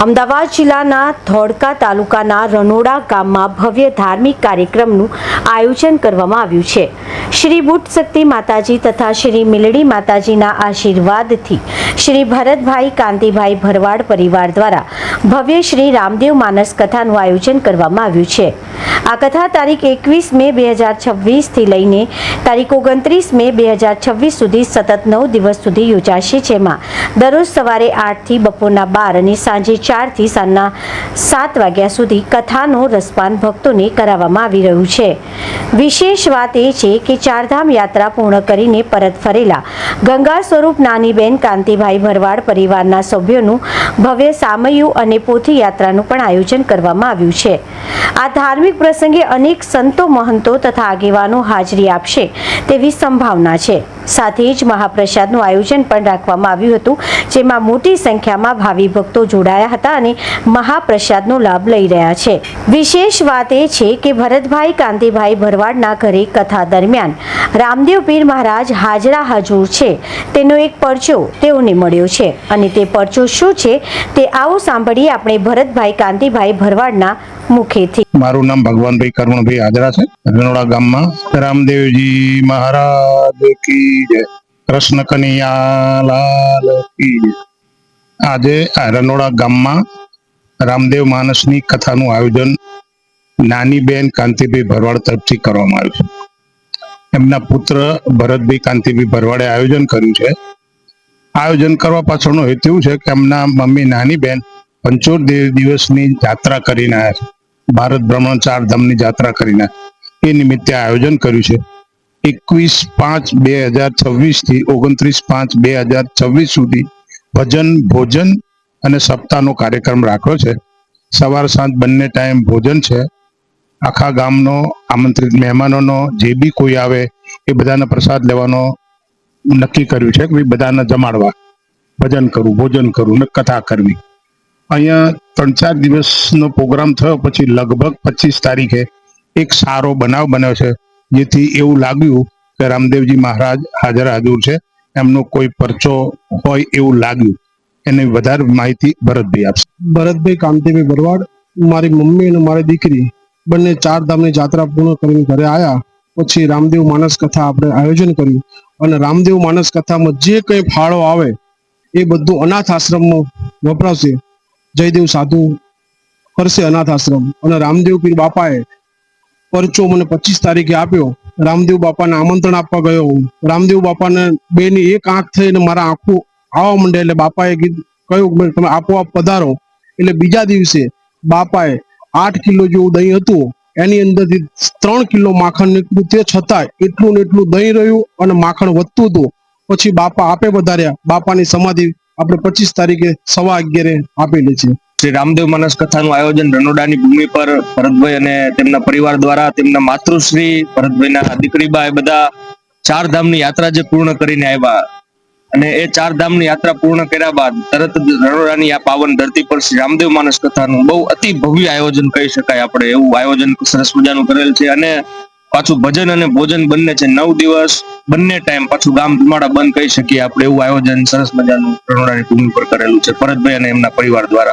અમદાવાદ જિલ્લાના ધોળકા તાલુકાના રનોડા ગામમાં ભવ્ય ધાર્મિક કાર્યક્રમનું આયોજન કરવામાં આવ્યું છે. શ્રી બુટ શક્તિ માતાજી તથા શ્રી મિલડી માતાજીના આશીર્વાદથી શ્રી ભરતભાઈ કાંતિભાઈ ભરવાડ પરિવાર દ્વારા ભવ્ય શ્રી રામદેવ માનસ કથાનું આયોજન કરવામાં આવ્યું છે. આ કથા તારીખ 21 મે 2026 થી લઈને તારીખ 29 મે 2026 સુધી સતત 9 દિવસ સુધી યોજાશે, જેમાં દરરોજ સવારે 8 થી બપોરના 12 અને સાંજે 4 થી સાંજના 7 વાગ્યા સુધી કથાનો રસપાન ભક્તોને કરાવવામાં આવી રહ્યું છે. વિશેષ વાત એ છે કે ચારધામ યાત્રા પૂર્ણ કરીને પરત ફરેલા ગંગા સ્વરૂપ નાનીબેન કાંતિભાઈ ભરવાડ પરિવારના સભ્યોનું ભવ્ય સામૈયું અને પોથી યાત્રાનું પણ આયોજન કરવામાં આવ્યું છે. આ ધાર્મિક પ્રસંગે અનેક સંતો મહંતો તથા આગેવાનો હાજરી આપશે તેવી સંભાવના છે. સાથે જ મહાપ્રસાદનું આયોજન પણ રાખવામાં આવ્યું હતું, જેમાં મોટી સંખ્યામાં ભાવિ ભક્તો જોડાયા હતા અને મહાપ્રસાદનો લાભ લઈ રહ્યા છે. વિશેષ વાત એ છે કે ભરતભાઈ કાંતિભાઈ ભરવાડના ઘરે કથા દરમિયાન રામદેવ પીર મહારાજ હાજરા હજુર છે તેનો એક પરચો તેઓને મળ્યો છે, અને તે પરચો શું છે તે આવો સાંભળીએ આપણે ભરતભાઈ કાંતિભાઈ ભરવાડના મુખેથી. મારું નામ ભગવાનભાઈ કરમણભાઈ હાજરા છે. રનોડા ગામમાં રામદેવજી મહારાજ કી જય, કૃષ્ણ કનૈયા લાલ કી જય. આજે રનોડા ગામમાં રામદેવ માનસની કથાનું આયોજન નાની બેન કાંતિભાઈ ભરવાડ તરફથી કરવામાં આવ્યું છે. એમના પુત્ર ભરતભાઈ કાંતિભાઈ ભરવાડે આયોજન કર્યું છે. આયોજન કરવા પાછળનો હેતુ એવું છે કે એમના મમ્મી નાની બેન 75 દિવસની યાત્રા કરીને આવ્યા છે. ભારત ભ્રમણ 4 ધામની યાત્રા કરીને એ નિમિત્તે આયોજન કર્યું છે. 21/5/2026 થી 29/5/2026 સુધી ભજન, ભોજન અને સપ્તાહનો કાર્યક્રમ રાખ્યો છે. સવાર સાંજ બંને ટાઈમ ભોજન છે. આખા ગામનો આમંત્રિત મહેમાનોનો જે બી કોઈ આવે એ બધાને પ્રસાદ લેવાનો નક્કી કર્યું છે કે બધાને જમાડવા, ભજન કરવું, ભોજન કરવું ને કથા કરવી. અહીંયા 3-4 દિવસનો પ્રોગ્રામ થયો પછી લગભગ 25 તારીખે એક સારો બનાવ બન્યો છે, જેથી એવું લાગ્યું કે રામદેવજી મહારાજ હાજર છે, એમનો કોઈ પરચો હોય એવું લાગ્યું. એની વધારે માહિતી ભરતભાઈ આપશે. ભરતભાઈ કાંતિભાઈ ભરવાડ, મારી મમ્મી અને મારી દીકરી બંને 4 ધામની યાત્રા પૂર્ણ કરીને ઘરે આવ્યા પછી રામદેવ માનસ કથા આપણે આયોજન કર્યું, અને રામદેવ માનસ કથામાં જે કંઈ ફાળો આવે એ બધું અનાથ આશ્રમમાં વપરાશે. જયદેવ સાધુ કરશે અનાથ આશ્રમ, અને રામદેવ પીર બાપાએ પરચો મને 25 તારીખે આપ્યો. રામદેવ બાપાને આમંત્રણ આપવા ગયો હું. રામદેવ બાપાને બેની એક આંખ થઈને મારા આંખું આવવા માંડે એટલે બાપાએ કહ્યું તમે આપોઆપ પધારો. એટલે બીજા દિવસે બાપાએ 8 કિલો જેવું દહીં હતું, એની અંદરથી 3 કિલો માખણ નીકળ્યું. તે છતાં એટલું ને એટલું દહીં રહ્યું અને માખણ વધતું હતું. પછી બાપા આપે વધાર્યા. બાપાની સમાધિ આપણે 25 તારીખે 11:15 આપેલી છે. શ્રી રામદેવ માનસ કથાનું આયોજન રનોડાની ભૂમિ પર ભરતભાઈ અને તેમના પરિવાર દ્વારા, તેમના માતૃશ્રી ભરતભાઈના દીકરીબા એ બધા 4 ધામની યાત્રા જે પૂર્ણ કરીને આવ્યા, અને એ 4 ધામની યાત્રા પૂર્ણ કર્યા બાદ તરત જ રનોડાની આ પાવન ધરતી પર શ્રી રામદેવ માનસ કથાનું બહુ અતિ ભવ્ય આયોજન કહી શકાય આપણે, એવું આયોજન સરસ મજાનું કરેલ છે. અને પાછું ભજન અને ભોજન બંને છે. 9 દિવસ બંને ટાઈમ પાછું ગામ ધુમાડા બંધ કહી શકીએ આપણે, એવું આયોજન સરસ મજાનું રનોડાની ભૂમિ પર કરેલું છે ભરતભાઈ અને એમના પરિવાર દ્વારા.